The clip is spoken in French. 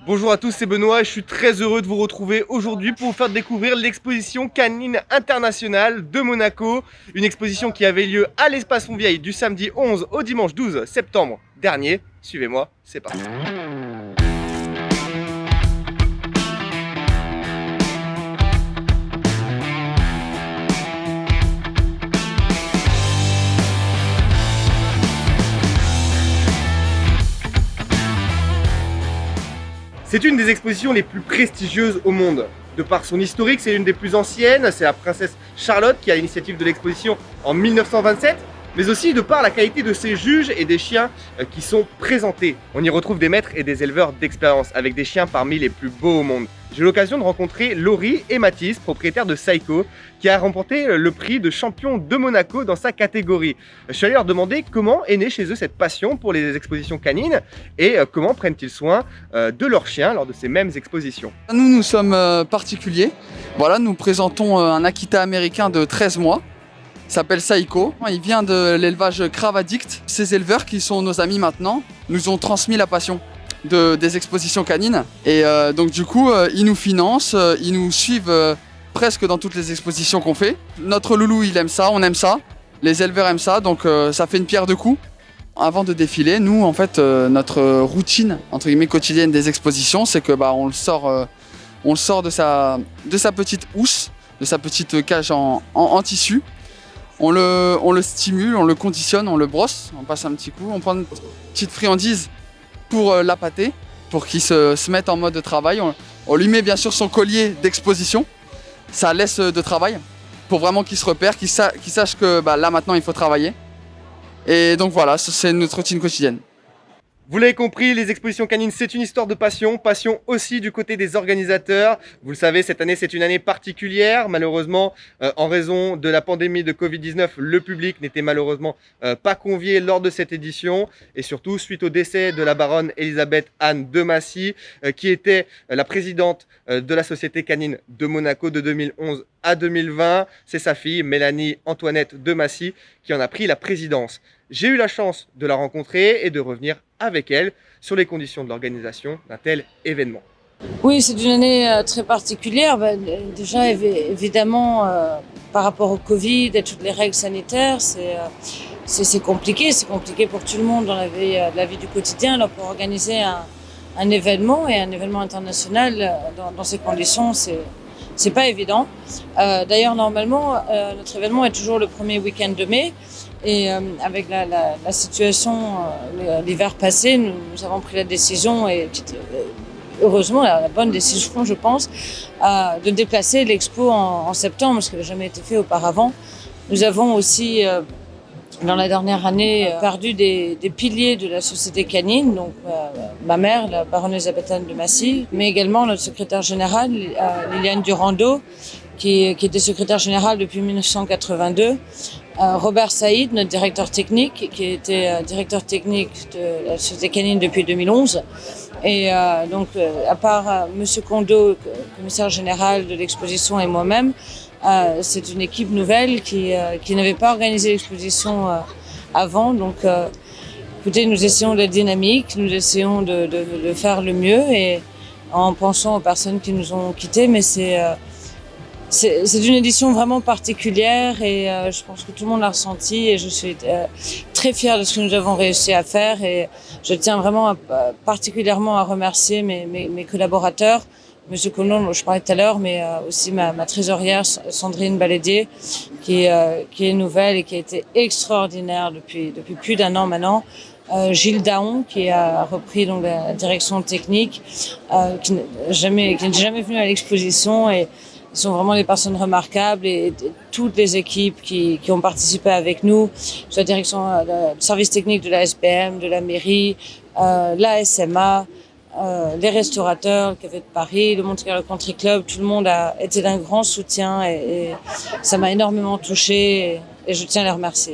Bonjour à tous, c'est Benoît et je suis très heureux de vous retrouver aujourd'hui pour vous faire découvrir l'exposition canine internationale de Monaco. Une exposition qui avait lieu à l'Espace Fontvieille du samedi 11 au dimanche 12 septembre dernier. Suivez-moi, c'est parti. C'est une des expositions les plus prestigieuses au monde. De par son historique, c'est l'une des plus anciennes, c'est la princesse Charlotte qui a l'initiative de l'exposition en 1927, mais aussi de par la qualité de ses juges et des chiens qui sont présentés. On y retrouve des maîtres et des éleveurs d'expérience, avec des chiens parmi les plus beaux au monde. J'ai eu l'occasion de rencontrer Laurie et Mathis, propriétaires de Saïko, qui a remporté le prix de champion de Monaco dans sa catégorie. Je suis allé leur demander comment est née chez eux cette passion pour les expositions canines et comment prennent-ils soin de leurs chiens lors de ces mêmes expositions. Nous sommes particuliers. Voilà, nous présentons un Akita américain de 13 mois. Il s'appelle Saïko. Il vient de l'élevage Crave Addict. Ces éleveurs, qui sont nos amis maintenant, nous ont transmis la passion des expositions canines. Et donc du coup, ils nous financent, ils nous suivent presque dans toutes les expositions qu'on fait. Notre loulou, il aime ça, on aime ça. Les éleveurs aiment ça, donc ça fait une pierre deux coups. Avant de défiler, nous, en fait, notre routine, entre guillemets, quotidienne des expositions, c'est que on le sort de sa petite housse, de sa petite cage en tissu. On le stimule, on le conditionne, on le brosse, on passe un petit coup, on prend une petite friandise pour l'appâter, pour qu'il se mette en mode de travail. On lui met bien sûr son collier d'exposition, sa laisse de travail, pour vraiment qu'il se repère, qu'il sache que là maintenant il faut travailler. Et donc voilà, c'est notre routine quotidienne. Vous l'avez compris, les expositions canines, c'est une histoire de passion, passion aussi du côté des organisateurs. Vous le savez, cette année, c'est une année particulière. Malheureusement, en raison de la pandémie de Covid-19, le public n'était malheureusement pas convié lors de cette édition. Et surtout, suite au décès de la baronne Elisabeth Anne de Massy, qui était la présidente de la Société canine de Monaco de 2011 à 2020, c'est sa fille, Mélanie Antoinette de Massy, qui en a pris la présidence. J'ai eu la chance de la rencontrer et de revenir avec elle sur les conditions de l'organisation d'un tel événement. Oui, c'est une année très particulière. Déjà, évidemment, par rapport au Covid et toutes les règles sanitaires, c'est compliqué. C'est compliqué pour tout le monde dans la vie du quotidien. Alors, pour organiser un événement et un événement international dans ces conditions, c'est pas évident. D'ailleurs, normalement, notre événement est toujours le premier week-end de mai. Et avec la situation, l'hiver passé, nous avons pris la décision, et heureusement la bonne décision, je pense, de déplacer l'expo en septembre, ce qui n'avait jamais été fait auparavant. Nous avons aussi, dans la dernière année, perdu des piliers de la société canine, donc ma mère, la baronne Elisabeth Anne de Massy, mais également notre secrétaire générale, Liliane Durando, qui était secrétaire générale depuis 1982. Robert Saïd, notre directeur technique, qui était directeur technique de la Société canine depuis 2011. Et donc, à part Monsieur Kondo, commissaire général de l'exposition, et moi-même, c'est une équipe nouvelle qui n'avait pas organisé l'exposition avant. Donc, écoutez, nous essayons d'être dynamiques, nous essayons de faire le mieux, et en pensant aux personnes qui nous ont quittés, mais c'est une édition vraiment particulière, et je pense que tout le monde l'a ressenti, et je suis très fière de ce que nous avons réussi à faire, et je tiens vraiment particulièrement à remercier mes collaborateurs, Monsieur Colomb, dont je parlais tout à l'heure, mais aussi ma trésorière Sandrine Balédier, qui est nouvelle et qui a été extraordinaire depuis plus d'un an maintenant. Gilles Daon, qui a repris donc la direction technique, qui n'est jamais venu à l'exposition, et ils sont vraiment des personnes remarquables, et toutes les équipes qui ont participé avec nous, sur la direction, le service technique de la SPM, de la mairie, la SMA, les restaurateurs, le Café de Paris, le Monte Carlo Country Club, tout le monde a été d'un grand soutien, et ça m'a énormément touchée, et je tiens à les remercier.